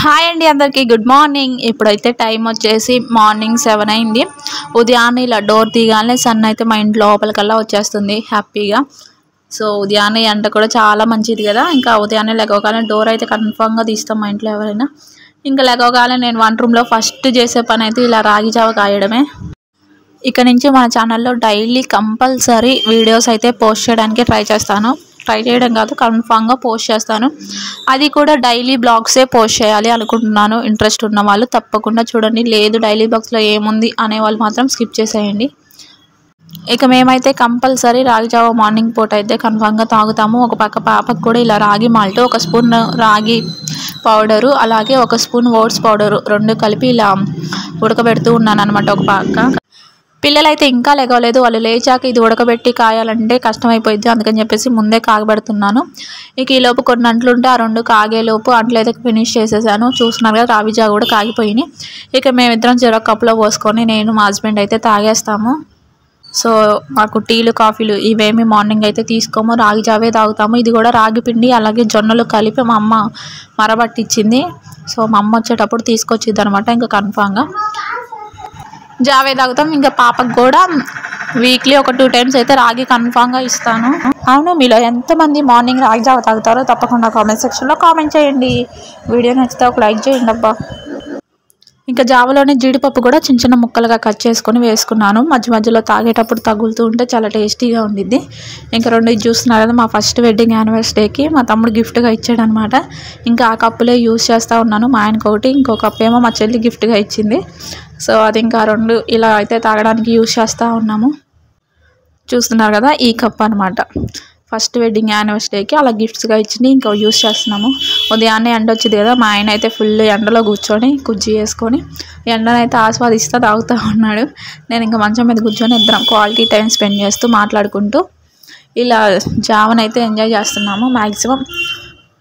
Hi అండి అందరికీ good morning. ఇప్పుడైతే టైం వచ్చేసి మార్నింగ్ 7 అయింది. ఉదయాన్నే ఇలా డోర్ తీయగానే సన్ అయితే మా ఇంటి లోపలికల్లా వచ్చేస్తుంది హ్యాపీగా. సో ఉదయాన్నే ఎండ కూడా చాలా మంచిది కదా. ఇంకా ఉదయాన్నే లెగవగానే డోర్ అయితే కన్ఫామ్గా తీస్తాం మా ఇంట్లో ఎవరైనా. ఇంకా లెగవగానే నేను వంట రూమ్లో ఫస్ట్ చేసే పని అయితే ఇలా రాగి జావ కాయడమే. ఇక నుంచి మన ఛానల్లో డైలీ కంపల్సరీ వీడియోస్ అయితే పోస్ట్ చేయడానికి ట్రై చేయడం కాదు, కన్ఫామ్గా పోస్ట్ చేస్తాను. అది కూడా డైలీ బ్లాగ్సే పోస్ట్ చేయాలి అనుకుంటున్నాను. ఇంట్రెస్ట్ ఉన్న వాళ్ళు తప్పకుండా చూడండి. లేదు డైలీ బ్లాగ్స్లో ఏముంది అనేవాళ్ళు మాత్రం స్కిప్ చేసేయండి. ఇక మేమైతే కంపల్సరీ రాగి జావ మార్నింగ్ పూట అయితే కన్ఫామ్గా తాగుతాము. ఒక పక్క పాపకు కూడా ఇలా రాగి మాల్ట్, ఒక స్పూన్ రాగి పౌడరు, అలాగే ఒక స్పూన్ ఓట్స్ పౌడరు రెండు కలిపి ఇలా ఉడకబెడుతూ ఉన్నాను అనమాట. ఒక పక్క పిల్లలైతే ఇంకా లెగవలేదు. వాళ్ళు లేచాక ఇది ఉడకబెట్టి కాయాలంటే కష్టమైపోయింది, అందుకని చెప్పేసి ముందే కాగబెడుతున్నాను. ఇక ఈలోపు కొన్ని అంట్లుంటే ఆ రెండు కాగేలోపు అంట్లయితే ఫినిష్ చేసేసాను. చూస్తున్నారు కదా రాగి జావ కూడా కాగిపోయినాయి. ఇక మేమిద్దరం చెరొక కప్పులో పోసుకొని నేను మా హస్బెండ్ అయితే తాగేస్తాము. సో మాకు టీలు కాఫీలు ఇవేమి మార్నింగ్ అయితే తీసుకోము, రాగి జావే తాగుతాము. ఇది కూడా రాగి పిండి అలాగే జొన్నలు కలిపి మా అమ్మ మరబట్టించింది. సో మా అమ్మ వచ్చేటప్పుడు తీసుకొచ్చిద్ది అనమాట. ఇంకా కన్ఫామ్గా జావే తాగుతాం. ఇంకా పాపకు కూడా వీక్లీ ఒక 2 times అయితే రాగి కన్ఫామ్గా ఇస్తాను. అవును, మీలో ఎంతమంది మార్నింగ్ రాగి జావ తాగుతారో తప్పకుండా కామెంట్ సెక్షన్లో కామెంట్ చేయండి. వీడియో నచ్చితే ఒక లైక్ చేయండి అబ్బా. ఇంకా జావలోనే జీడిపప్పు కూడా చిన్న చిన్న ముక్కలుగా కట్ చేసుకొని వేసుకున్నాను. మధ్య మధ్యలో తాగేటప్పుడు తగులుతూ ఉంటే చాలా టేస్టీగా ఉండిద్ది. ఇంకా రెండు ఇది చూస్తున్నారు కదా, మా ఫస్ట్ వెడ్డింగ్ యానివర్సరీకి మా తమ్ముడు గిఫ్ట్గా ఇచ్చాడు అనమాట. ఇంకా ఆ కప్పులే యూజ్ చేస్తూ ఉన్నాను. మా ఆయనకు ఒకటి, ఇంకో కప్ ఏమో మా చెల్లి గిఫ్ట్గా ఇచ్చింది. సో అది ఇంకా రెండు ఇలా అయితే తాగడానికి యూజ్ చేస్తూ ఉన్నాము. చూస్తున్నారు కదా, ఈ కప్ అనమాట. ఫస్ట్ వెడ్డింగ్ యానివర్సరీకి అలా గిఫ్ట్స్గా ఇచ్చింది, ఇంకా యూస్ చేస్తున్నాము. ఉదయాన్నే ఎండ వచ్చింది కదా, మా ఆయన అయితే ఫుల్ ఎండలో కూర్చొని కుజ్జి వేసుకొని ఎండనైతే ఆస్వాదిస్తూ తాగుతూ ఉన్నాడు. నేను ఇంకా మంచం మీద కూర్చొని ఇద్దరం క్వాలిటీ టైం స్పెండ్ చేస్తూ మాట్లాడుకుంటూ ఇలా జావనైతే ఎంజాయ్ చేస్తున్నాము. మ్యాక్సిమం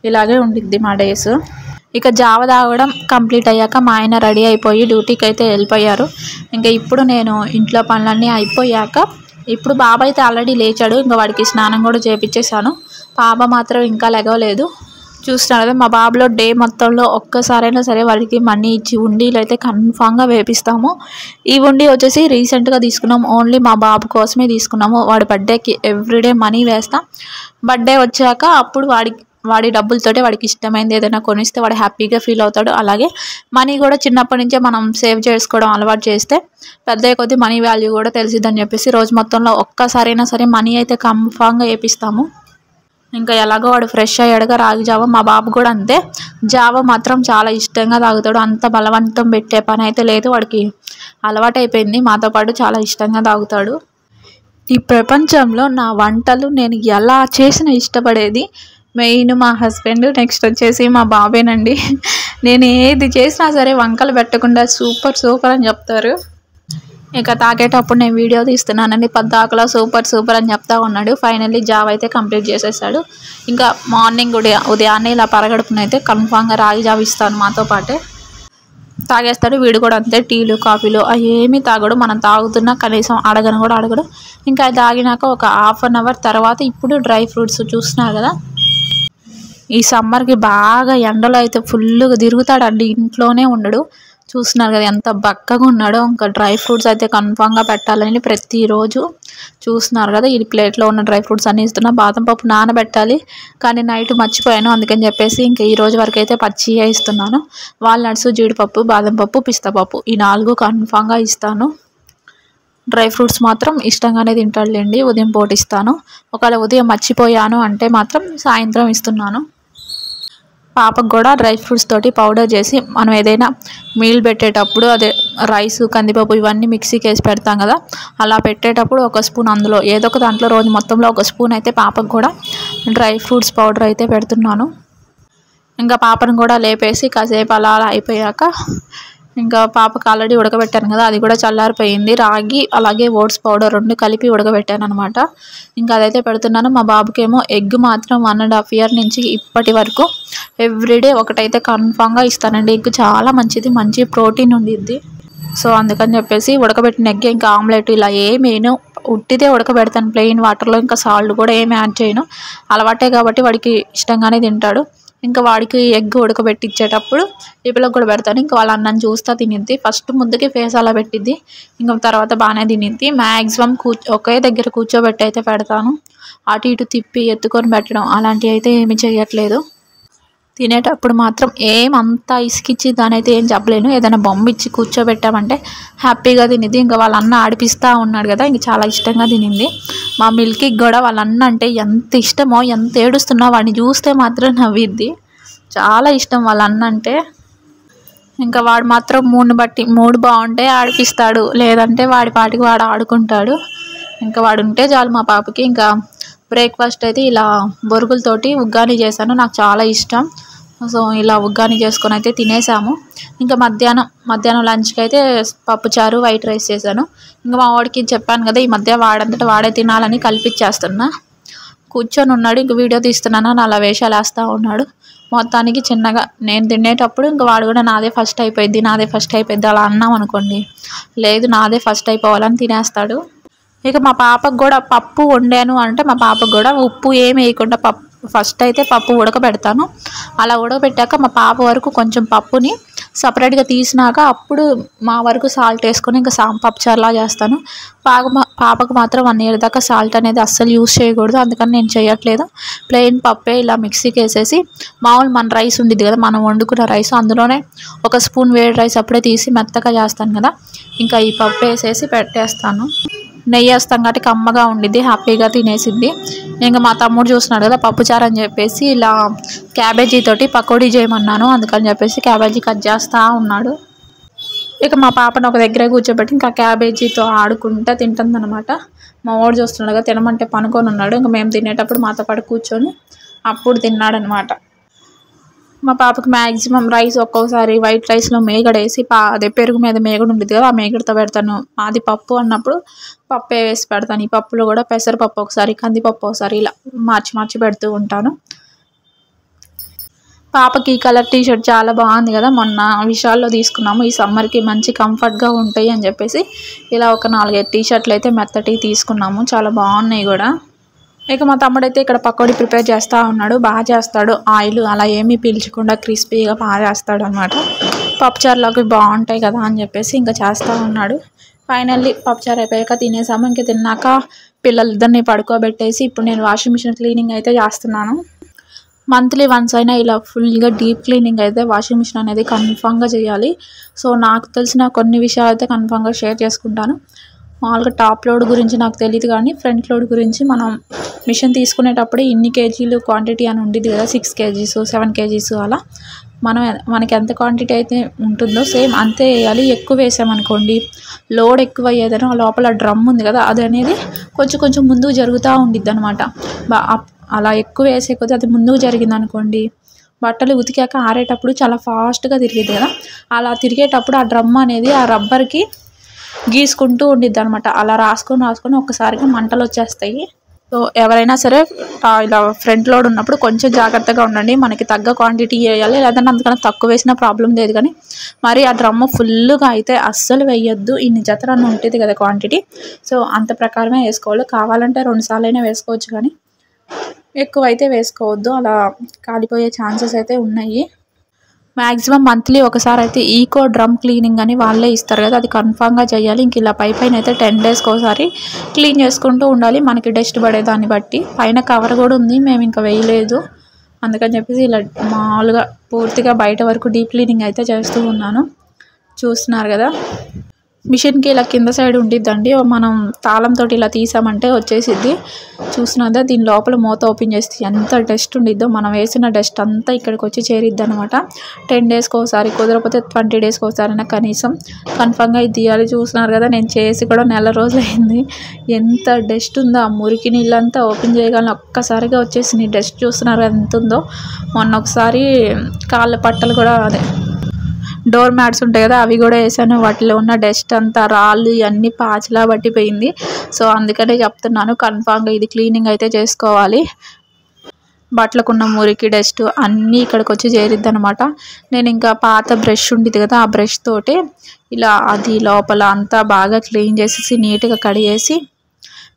ఇలాగే ఉండిద్ది మా డేస్. ఇక జావ తాగడం కంప్లీట్ అయ్యాక మా ఆయన రెడీ అయిపోయి డ్యూటీకి అయితే వెళ్ళిపోయారు. ఇంకా ఇప్పుడు నేను ఇంట్లో పనులన్నీ అయిపోయాక ఇప్పుడు బాబు అయితే ఆల్రెడీ లేచాడు. ఇంకా వాడికి స్నానం కూడా చేపించేశాను. పాప మాత్రం ఇంకా లెగవలేదు. చూస్తున్నారు కదా, మా బాబులో డే మొత్తంలో ఒక్కసారైనా సరే వాడికి మనీ ఇచ్చి ఉండీలు అయితే కన్ఫామ్గా వేపిస్తాము. ఈ ఉండి వచ్చేసి రీసెంట్గా తీసుకున్నాము, ఓన్లీ మా బాబు కోసమే తీసుకున్నాము. వాడి బర్త్డేకి ఎవ్రీడే మనీ వేస్తాం. బర్త్డే వచ్చాక అప్పుడు వాడి డబ్బులతోటే వాడికి ఇష్టమైంది ఏదైనా కొనిస్తే వాడు హ్యాపీగా ఫీల్ అవుతాడు. అలాగే మనీ కూడా చిన్నప్పటి నుంచే మనం సేవ్ చేసుకోవడం అలవాటు చేస్తే పెద్ద కొద్దీ మనీ వాల్యూ కూడా తెలిసిద్దని చెప్పేసి రోజు మొత్తంలో ఒక్కసారైనా సరే మనీ అయితే కన్ఫామ్గా వేపిస్తాము. ఇంకా ఎలాగో వాడు ఫ్రెష్ అయ్యాడుగా రాగి జావ. మా బాబు కూడా అంతే, జావ మాత్రం చాలా ఇష్టంగా తాగుతాడు. అంత బలవంతం పెట్టే పని అయితే లేదు, వాడికి అలవాటు అయిపోయింది. మాతో పాటు చాలా ఇష్టంగా తాగుతాడు. ఈ ప్రపంచంలో నా వంటలు నేను ఎలా చేసినా ఇష్టపడేది మెయిన్ మా హస్బెండ్, నెక్స్ట్ వచ్చేసి మా బాబేనండి. నేను ఏది చేసినా సరే వంకలు పెట్టకుండా సూపర్ సూపర్ అని చెప్తారు. ఇక తాగేటప్పుడు నేను వీడియో తీస్తున్నానండి, పద్దాకలా సూపర్ సూపర్ అని చెప్తా ఉన్నాడు. ఫైనల్లీ జావ అయితే కంప్లీట్ చేసేసాడు. ఇంకా మార్నింగ్ ఉదయాన్నే ఇలా పరగడుపునైతే కన్ఫామ్గా రాగి జావ ఇస్తాను, మాతో పాటే తాగేస్తాడు. వీడు కూడా అంతే, టీలు కాఫీలు ఏమీ తాగడు. మనం తాగుతున్నా కనీసం అడగడు. ఇంకా అది తాగినాక ఒక 1/2 hour తర్వాత ఇప్పుడు డ్రై ఫ్రూట్స్ చూస్తున్నారు కదా, ఈ సమ్మర్కి బాగా ఎండలో అయితే ఫుల్గా తిరుగుతాడండి, ఇంట్లోనే ఉండడు. చూస్తున్నారు కదా ఎంత బక్కగా ఉన్నాడో. ఇంకా డ్రై ఫ్రూట్స్ అయితే కన్ఫామ్గా పెట్టాలని ప్రతిరోజు చూస్తున్నారు కదా, ఈ ప్లేట్లో ఉన్న డ్రై ఫ్రూట్స్ అన్నీ ఇస్తున్నా. బాదం పప్పు నానబెట్టాలి కానీ నైట్ మర్చిపోయాను, అందుకని చెప్పేసి ఇంకా ఈ రోజు వరకు అయితే పచ్చిగా ఇస్తున్నాను. వాల్నట్స్, జీడిపప్పు, బాదం పప్పు, పిస్తా పప్పు ఈ 4 కన్ఫామ్గా ఇస్తాను. డ్రై ఫ్రూట్స్ మాత్రం ఇష్టంగానే తింటాడులేండి. ఉదయం పూట ఇస్తాను, ఒకవేళ ఉదయం మర్చిపోయాను అంటే మాత్రం సాయంత్రం ఇస్తున్నాను. పాపకు కూడా డ్రై ఫ్రూట్స్ తోటి పౌడర్ చేసి మనం ఏదైనా మీల్ పెట్టేటప్పుడు అదే రైస్, కందిపప్పు ఇవన్నీ మిక్సీకి వేసి పెడతాం కదా, అలా పెట్టేటప్పుడు ఒక స్పూన్ అందులో ఏదో ఒక దాంట్లో రోజు మొత్తంలో ఒక స్పూన్ అయితే పాపకు కూడా డ్రై ఫ్రూట్స్ పౌడర్ అయితే పెడుతున్నాను. ఇంకా పాపను కూడా లేపేసి కాసేపు అలా అయిపోయాక ఇంకా పాపకు ఆల్రెడీ ఉడకబెట్టాను కదా, అది కూడా చల్లారిపోయింది. రాగి అలాగే ఓట్స్ పౌడర్ రెండు కలిపి ఉడకబెట్టాను అనమాట. ఇంకా అదైతే పెడుతున్నాను. మా బాబుకేమో ఎగ్ మాత్రం 1.5 year నుంచి ఇప్పటి వరకు ఎవ్రీడే ఒకటైతే కన్ఫామ్గా ఇస్తానండి. ఎగ్ చాలా మంచిది, మంచి ప్రోటీన్ ఉండిద్ది. సో అందుకని చెప్పేసి ఉడకబెట్టిన ఎగ్, ఇంకా ఆమ్లెట్ ఇలా ఏమేను ఉట్టిదే ఉడకబెడతాను ప్లెయిన్ వాటర్లో. ఇంకా సాల్ట్ కూడా ఏమి యాడ్ చేయను, అలవాటే కాబట్టి వాడికి ఇష్టంగానే తింటాడు. ఇంకా వాడికి ఎగ్ ఉడకబెట్టి ఇచ్చేటప్పుడు ఈ పిల్లకి కూడా పెడతాను. ఇంకా వాళ్ళ అన్నని చూస్తా తినిద్ది. ఫస్ట్ ముద్దకి ఫేస్ అలా పెట్టిద్ది, ఇంకా తర్వాత బాగానే తినిద్ది. మ్యాక్సిమం ఒకే దగ్గర కూర్చోబెట్టి అయితే పెడతాను. అటు ఇటు తిప్పి ఎత్తుకొని పెట్టడం అలాంటివి అయితే ఏమీ చేయట్లేదు. తినేటప్పుడు మాత్రం ఏమంతా ఇసుకిచ్చిద్దని అయితే ఏం చెప్పలేను. ఏదైనా బొమ్మ ఇచ్చి కూర్చోబెట్టామంటే హ్యాపీగా తినిద్ది. ఇంకా వాళ్ళ అన్న ఆడిపిస్తూ ఉన్నాడు కదా, ఇంక చాలా ఇష్టంగా తినింది. మా మిల్కీకి కూడా వాళ్ళ అన్న అంటే ఎంత ఇష్టమో, ఎంత ఏడుస్తున్నా వాడిని చూస్తే మాత్రం నవ్విద్ది. చాలా ఇష్టం వాళ్ళ అన్న అంటే. ఇంకా వాడు మాత్రం మూడ్ని బట్టి, మూడ్ బాగుంటే ఆడిపిస్తాడు, లేదంటే వాడి పాటికి వాడు ఆడుకుంటాడు. ఇంకా వాడు ఉంటే చాలు మా పాపకి. ఇంకా బ్రేక్ఫాస్ట్ అయితే ఇలా బొరుగులతోటి ఉగ్గాని చేశాను, నాకు చాలా ఇష్టం. సో ఇలా ఉగ్గాని చేసుకొని అయితే తినేసాము. ఇంకా మధ్యాహ్నం లంచ్కి అయితే పప్పుచారు వైట్ రైస్ చేశాను. ఇంకా మా వాడికి చెప్పాను కదా, ఈ మధ్య వాడంతటా వాడే తినాలని కల్పించేస్తున్నా. కూర్చొని ఉన్నాడు, ఇంక వీడియో తీస్తున్నాను అని అలా వేషాలు వేస్తూ ఉన్నాడు. మొత్తానికి చిన్నగా నేను తినేటప్పుడు ఇంకా వాడు కూడా నాదే ఫస్ట్ అయిపోయింది అలా అన్నాం అనుకోండి, లేదు నాదే ఫస్ట్ అయిపోవాలని తినేస్తాడు. ఇక మా పాపకు కూడా పప్పు వండాను అంటే మా పాపకు కూడా ఉప్పు ఏమి వేయకుండా ఫస్ట్ అయితే పప్పు ఉడకబెడతాను. అలా ఉడకబెట్టాక మా పాప వరకు కొంచెం పప్పుని సపరేట్గా తీసినాక అప్పుడు మా వరకు సాల్ట్ వేసుకొని ఇంకా పప్పుచారులా చేస్తాను. పాపకు మాత్రం 1 year దాకా సాల్ట్ అనేది అస్సలు యూస్ చేయకూడదు, అందుకని నేను చేయట్లేదు. ప్లెయిన్ పప్పే ఇలా మిక్సీకి వేసేసి మామూలు మన రైస్ ఉండిద్ది కదా, మనం వండుకున్న రైస్, అందులోనే 1 స్పూన్ వేడి రైస్ అప్పుడే తీసి మెత్తగా చేస్తాను కదా, ఇంకా ఈ పప్పు వేసేసి పెట్టేస్తాను. నెయ్యి వేస్తాం కాబట్టి కమ్మగా ఉండిద్ది, హ్యాపీగా తినేసిద్ది. ఇంకా మా తమ్ముడు చూస్తున్నాడు కదా పప్పుచారు అని చెప్పేసి ఇలా క్యాబేజీ తోటి పకోడీ చేయమన్నాను, అందుకని చెప్పేసి క్యాబేజీ కట్ చేస్తూ ఉన్నాడు. ఇక మా పాపను ఒక దగ్గర కూర్చోబెట్టి ఇంకా క్యాబేజీతో ఆడుకుంటూ తింటుందన్నమాట. మా వాడు చూస్తున్నాడు కదా, తినమంటే పనుకొని ఉన్నాడు. ఇంకా మేము తినేటప్పుడు మాతో పాటు కూర్చొని అప్పుడు తిన్నాడనమాట. మా పాపకి మ్యాక్సిమం రైస్ ఒక్కొక్కసారి వైట్ రైస్లో మేగడేసి అదే పెరుగు మీద మేగడ ఉంటుంది కదా, ఆ మేగడతో పెడతాను. అది పప్పు అన్నప్పుడు పప్పే వేసి పెడతాను. ఈ పప్పులో కూడా పెసరపప్పు ఒకసారి, కందిపప్పు ఒకసారి, ఇలా మార్చి పెడుతూ ఉంటాను. పాపకి ఈ కలర్ టీషర్ట్ చాలా బాగుంది కదా, మొన్న విశాల్లో తీసుకున్నాము. ఈ సమ్మర్కి మంచి కంఫర్ట్గా ఉంటాయి అని చెప్పేసి ఇలా ఒక 4-5 టీషర్ట్లు అయితే మెత్తటి తీసుకున్నాము, చాలా బాగున్నాయి కూడా. ఇక మా తమ్ముడైతే ఇక్కడ పకోడీ ప్రిపేర్ చేస్తూ ఉన్నాడు, బాగా చేస్తాడు. ఆయిల్ అలా ఏమీ పీల్చకుండా క్రిస్పీగా బాగా చేస్తాడు అనమాట. పప్పుచారులోకి బాగుంటాయి కదా అని చెప్పేసి ఇంకా చేస్తూ ఉన్నాడు. ఫైనల్లీ పప్పుచారు అయిపోయాక తినేసాము. ఇంకా తిన్నాక పిల్లలిద్దరిని పడుకోబెట్టేసి ఇప్పుడు నేను వాషింగ్ మిషన్ క్లీనింగ్ అయితే చేస్తున్నాను. మంత్లీ వన్స్ అయినా ఇలా ఫుల్గా డీప్ క్లీనింగ్ అయితే వాషింగ్ మిషన్ అనేది కన్ఫామ్గా చేయాలి. సో నాకు తెలిసిన కొన్ని విషయాలు అయితే కన్ఫామ్గా షేర్ చేసుకుంటాను. మామూలుగా టాప్ లోడ్ గురించి నాకు తెలియదు, కానీ ఫ్రంట్ లోడ్ గురించి మనం మిషన్ తీసుకునేటప్పుడే ఇన్ని కేజీలు క్వాంటిటీ అని ఉండేది కదా, 6 kgs 7 kgs అలా మనకి ఎంత క్వాంటిటీ అయితే ఉంటుందో సేమ్ అంతే వేయాలి. ఎక్కువ వేసామనుకోండి లోడ్ ఎక్కువ అయ్యేదని లోపల డ్రమ్ ఉంది కదా, అది అనేది కొంచెం ముందుకు జరుగుతూ ఉండిద్ది అనమాట. అలా ఎక్కువ వేసే కొద్దీ అది ముందుకు జరిగింది అనుకోండి, బట్టలు ఉతికాక ఆరేటప్పుడు చాలా ఫాస్ట్గా తిరిగిద్ది కదా, అలా తిరిగేటప్పుడు ఆ డ్రమ్ అనేది ఆ రబ్బర్కి గీసుకుంటూ ఉండిద్ది అనమాట. అలా రాసుకొని ఒక్కసారిగా మంటలు వచ్చేస్తాయి. సో ఎవరైనా సరే ఇలా ఫ్రంట్ లోడ్ ఉన్నప్పుడు కొంచెం జాగ్రత్తగా ఉండండి. మనకి తగ్గ క్వాంటిటీ వేయాలి, లేదంటే అందుకని తక్కువ వేసినా ప్రాబ్లం లేదు, కానీ మరి ఆ డ్రమ్ము ఫుల్గా అయితే అస్సలు వేయొద్దు. ఇన్ని జతరన్న ఉంటుంది కదా క్వాంటిటీ, సో అంత ప్రకారమే వేసుకోవాలి. కావాలంటే 2 సార్లు అయినా వేసుకోవచ్చు, కానీ ఎక్కువ అయితే వేసుకోవద్దు, అలా కాలిపోయే ఛాన్సెస్ అయితే ఉన్నాయి. మ్యాక్సిమం మంత్లీ ఒకసారి అయితే ఈకో డ్రమ్ క్లీనింగ్ అని వాళ్ళే ఇస్తారు కదా, అది కన్ఫామ్గా చేయాలి. ఇంక ఇలా పైన అయితే 10 daysకి ఒకసారి క్లీన్ చేసుకుంటూ ఉండాలి, మనకి డస్ట్ పడేదాన్ని బట్టి. పైన కవర్ కూడా ఉంది, మేము ఇంకా వేయలేదు, అందుకని చెప్పేసి ఇలా మామూలుగా పూర్తిగా బయట వరకు డీప్ క్లీనింగ్ అయితే చేస్తూ ఉన్నాను. చూస్తున్నారు కదా, మిషన్కి ఇలా కింద సైడ్ ఉండిద్దండి, మనం తాళంతో ఇలా తీసామంటే వచ్చేసిద్ది. చూసినదా, దీని లోపల మూత ఓపెన్ చేస్తే ఎంత డస్ట్ ఉండిద్దో, మనం వేసిన డస్ట్ అంతా ఇక్కడికి వచ్చి చేరిద్ది అనమాట. 10 daysకి ఒకసారి, కుదరకపోతే 20 daysకి ఒకసారైనా కనీసం కన్ఫామ్గా ఇది తీయాలి. చూస్తున్నారు కదా, నేను చేసి కూడా 1 రోజులు అయింది. ఎంత డస్ట్ ఉందో, ఆ మురికి నీళ్ళంతా ఓపెన్ చేయగలను ఒక్కసారిగా వచ్చేసింది డస్ట్. చూస్తున్నారు కదా ఎంత ఉందో. మొన్న ఒకసారి కాళ్ళ పట్టలు కూడా, అదే డోర్ మ్యాట్స్ ఉంటాయి కదా, అవి కూడా వేసాను. వాటిలో ఉన్న డస్ట్ అంతా, రాళ్ళు ఇవన్నీ పాచిలా పట్టిపోయింది. సో అందుకనే చెప్తున్నాను, కన్ఫామ్గా ఇది క్లీనింగ్ అయితే చేసుకోవాలి. బట్టలకున్న మురికి డస్ట్ అన్నీ ఇక్కడికి వచ్చి చేరిద్ది అనమాట. నేను ఇంకా పాత బ్రష్ ఉండేది కదా, ఆ బ్రష్ తోటి ఇలా అది లోపల అంతా బాగా క్లీన్ చేసేసి నీట్గా కడిగేసి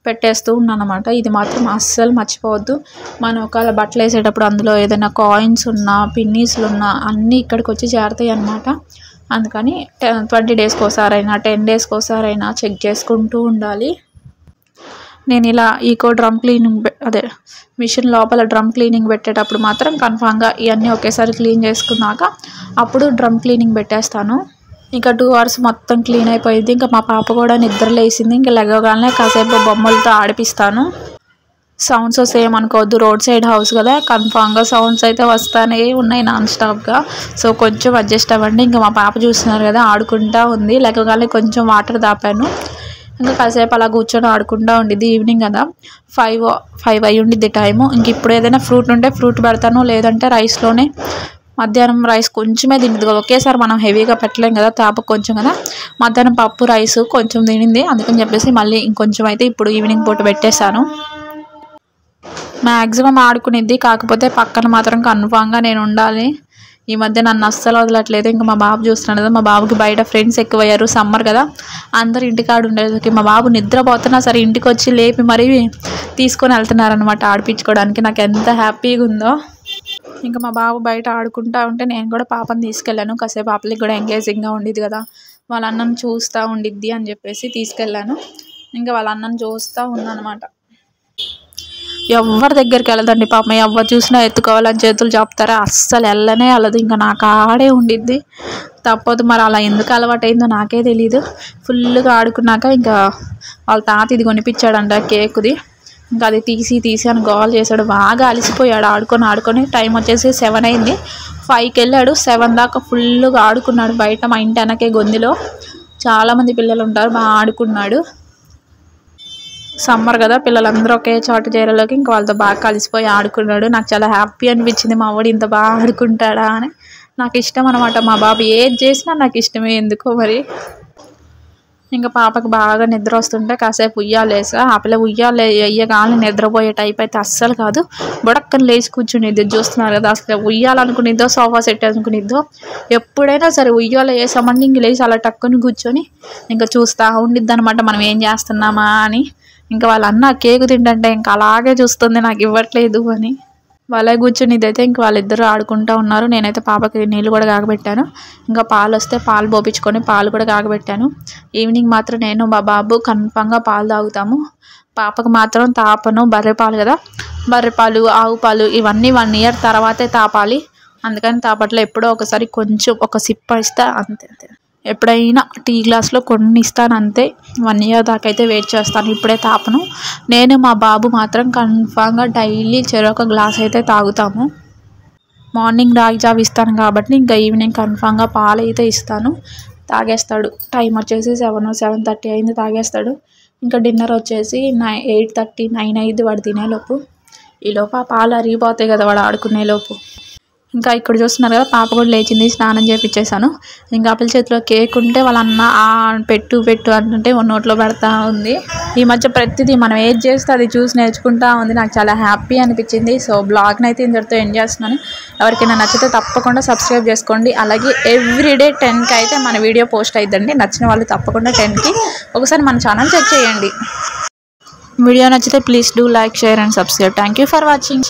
పెట్టేస్తూ ఉన్నాను అనమాట. ఇది మాత్రం అస్సలు మర్చిపోవద్దు. మనం ఒకవేళ బట్టలు వేసేటప్పుడు అందులో ఏదైనా కాయిన్స్ ఉన్నా, పిన్నీస్లు ఉన్నా అన్నీ ఇక్కడికి వచ్చి చేరుతాయి అన్నమాట. అందుకని 20 డేస్కి ఒకసారైనా 10 డేస్కి ఒకసారైనా చెక్ చేసుకుంటూ ఉండాలి. నేను ఇలా ఈకో డ్రమ్ క్లీనింగ్ మిషన్ లోపల డ్రమ్ క్లీనింగ్ పెట్టేటప్పుడు మాత్రం కన్ఫామ్గా ఇవన్నీ ఒకేసారి క్లీన్ చేసుకున్నాక అప్పుడు డ్రమ్ క్లీనింగ్ పెట్టేస్తాను. ఇంకా 2 అవర్స్ మొత్తం క్లీన్ అయిపోయింది. ఇంకా మా పాప కూడా నిద్ర లేసింది. ఇంకా లెగగానే కాసేపు బొమ్మలతో ఆడిపిస్తాను. సౌండ్స్ సేమ్ అనుకోవద్దు, రోడ్ సైడ్ హౌస్ కదా, కన్ఫామ్గా సౌండ్స్ అయితే వస్తానే ఉన్నాయి నాన్ స్టాప్గా. సో కొంచెం అడ్జస్ట్ అవ్వండి. ఇంకా మా పాప చూస్తున్నారు కదా, ఆడుకుంటూ ఉంది. లెగగానే కొంచెం వాటర్ దాపాను. ఇంకా కాసేపు అలా కూర్చొని ఆడుకుంటూ ఉండిద్ది. ఈవినింగ్ కదా, 5 అయి ఉండిద్ది టైము. ఇంక ఇప్పుడు ఏదైనా ఫ్రూట్ ఉంటే ఫ్రూట్ పెడతాను, లేదంటే రైస్లోనే మధ్యాహ్నం రైస్ కొంచెమే తింటుంది కదా, ఒకేసారి మనం హెవీగా పెట్టలేం కదా, తాపకు కొంచెం కదా. మధ్యాహ్నం పప్పు రైస్ కొంచెం తినింది, అందుకని చెప్పేసి మళ్ళీ ఇంకొంచెం అయితే ఇప్పుడు ఈవినింగ్ పూట పెట్టేశాను. మ్యాక్సిమం ఆడుకునిద్ది, కాకపోతే పక్కన మాత్రం కన్ఫామ్గా నేను ఉండాలి. ఈ మధ్య నన్ను అస్సలు వదలట్లేదు. ఇంకా మా బాబు చూస్తున్నాడు కదా, మా బాబుకి బయట ఫ్రెండ్స్ ఎక్కువయ్యారు. సమ్మర్ కదా, అందరు ఇంటికాడ ఉండేది. మా బాబు నిద్రపోతున్నా సరే ఇంటికి వచ్చి లేపి మరీ తీసుకొని వెళ్తున్నారనమాట ఆడిపించుకోవడానికి. నాకు ఎంత హ్యాపీగా ఉందో. ఇంకా మా బాబు బయట ఆడుకుంటూ ఉంటే నేను కూడా పాపని తీసుకెళ్ళాను. కాసేపు పాపలకి కూడా ఎంగేజింగ్గా ఉండిద్ది కదా, వాళ్ళ అన్నను చూస్తూ ఉండిద్ది అని చెప్పేసి తీసుకెళ్ళాను. ఇంకా వాళ్ళ అన్నను చూస్తూ ఉన్నానమాట. ఎవరి దగ్గరికి వెళ్ళదండి పాపం, ఎవరు చూసినా ఎత్తుకోవాలని చేతులు చెప్తారా, అస్సలు వెళ్ళనే వెళ్ళదు. ఇంకా నా కాడే ఉండిద్ది, తప్పదు. మరి అలా ఎందుకు అలవాటు అయిందో నాకే తెలీదు. ఫుల్గా ఆడుకున్నాక ఇంకా వాళ్ళ తాత ఇది కొనిపించాడంట కేకుది. ఇంకా అది తీసి అని గోల్ చేశాడు. బాగా అలసిపోయాడు ఆడుకొని. టైం వచ్చేసి 7 అయింది. 5కి వెళ్ళాడు. 7 దాకా ఫుల్గా ఆడుకున్నాడు బయట. మా ఇంటి వెనకే గొంతులో చాలామంది పిల్లలు ఉంటారు. బాగా ఆడుకున్నాడు. సమ్మర్ కదా, పిల్లలందరూ ఒకే చోట చేరేలోకి ఇంకా వాళ్ళతో బాగా కలిసిపోయి ఆడుకున్నాడు. నాకు చాలా హ్యాపీ అనిపించింది, మా వాడు ఇంత బాగా ఆడుకుంటాడా అని. నాకు ఇష్టం అనమాట, మా బాబు ఏది చేసినా నాకు ఇష్టమే ఎందుకో మరి. ఇంకా పాపకు బాగా నిద్ర వస్తుంటే కాసేపు ఉయ్యాలేసా. ఆ పిల్ల ఉయ్యాలే వేయగానే నిద్రపోయే టైప్ అయితే అస్సలు కాదు. బొడక్కని లేచి కూర్చునిద్ది. చూస్తున్నారు కదా, అసలు ఉయ్యాలనుకునిద్దో సోఫా సెట్ అనుకునిద్దో. ఎప్పుడైనా సరే ఉయ్యాల వేసామంటే ఇంక లేచి అలా టక్కుని కూర్చొని ఇంకా చూస్తూ ఉండిద్ది అనమాట, మనం ఏం చేస్తున్నామా అని. ఇంకా వాళ్ళ అన్న కేకు తింటుంటే ఇంకా అలాగే చూస్తుంది, నాకు ఇవ్వట్లేదు అని. వాళ్ళే కూర్చొని ఇదైతే ఇంక వాళ్ళిద్దరూ ఆడుకుంటూ ఉన్నారు. నేనైతే పాపకి నీళ్ళు కూడా కాగబెట్టాను. ఇంకా పాలు వస్తే పాలు పోపించుకొని పాలు కూడా కాగబెట్టాను. ఈవినింగ్ మాత్రం నేను మా బాబు కన్ఫామ్గా పాలు తాగుతాము. పాపకు మాత్రం తాపను. బర్రెపాలు కదా, బర్రెపాలు, ఆవు పాలు ఇవన్నీ 1 ఇయర్ తర్వాతే తాపాలి. అందుకని తాపట్లో ఎప్పుడో ఒకసారి కొంచెం ఒక సిప్ ఇస్తా అంతే. ఎప్పుడైనా టీ గ్లాస్లో కొన్ని ఇస్తాను అంతే. 1 ఇయర్ దాకా అయితే వెయిట్ చేస్తాను, ఇప్పుడే తాపను. నేను మా బాబు మాత్రం కన్ఫామ్గా డైలీ చెరొక గ్లాస్ అయితే తాగుతాము. మార్నింగ్ రాగి జావ ఇస్తాను కాబట్టి ఇంకా ఈవినింగ్ కన్ఫామ్గా పాలు అయితే ఇస్తాను. తాగేస్తాడు. టైం వచ్చేసి 7:30 అయింది, తాగేస్తాడు. ఇంకా డిన్నర్ వచ్చేసి 8:30, 9 అయింది వాడు తినేలోపు. ఈలోపు ఆ పాలు అరిగిపోతాయి కదా వాడు ఆడుకునేలోపు. ఇంకా ఇక్కడ చూస్తున్నారు కదా, పాప కూడా లేచింది, స్నానం చేయించేసాను. ఇంకా పిల్ల చేతిలో కేక్ ఉంటే వాళ్ళ అన్న పెట్టు అంటుంటే నోట్లో పెడతా ఉంది. ఈ మధ్య ప్రతిదీ మనం ఏది చేస్తే అది చూసి నేర్చుకుంటా ఉంది. నాకు చాలా హ్యాపీ అనిపించింది. సో బ్లాగ్ని అయితే ఇంతటితో ఎండ్ చేస్తున్నాను. ఎవరికైనా నచ్చితే తప్పకుండా సబ్స్క్రైబ్ చేసుకోండి. అలాగే ఎవ్రీడే 10కి అయితే మన వీడియో పోస్ట్ అయిద్దండి. నచ్చిన వాళ్ళు తప్పకుండా 10కి ఒకసారి మన ఛానల్ చెక్ చేయండి. వీడియో నచ్చితే please do like, share and subscribe. Thank you for watching.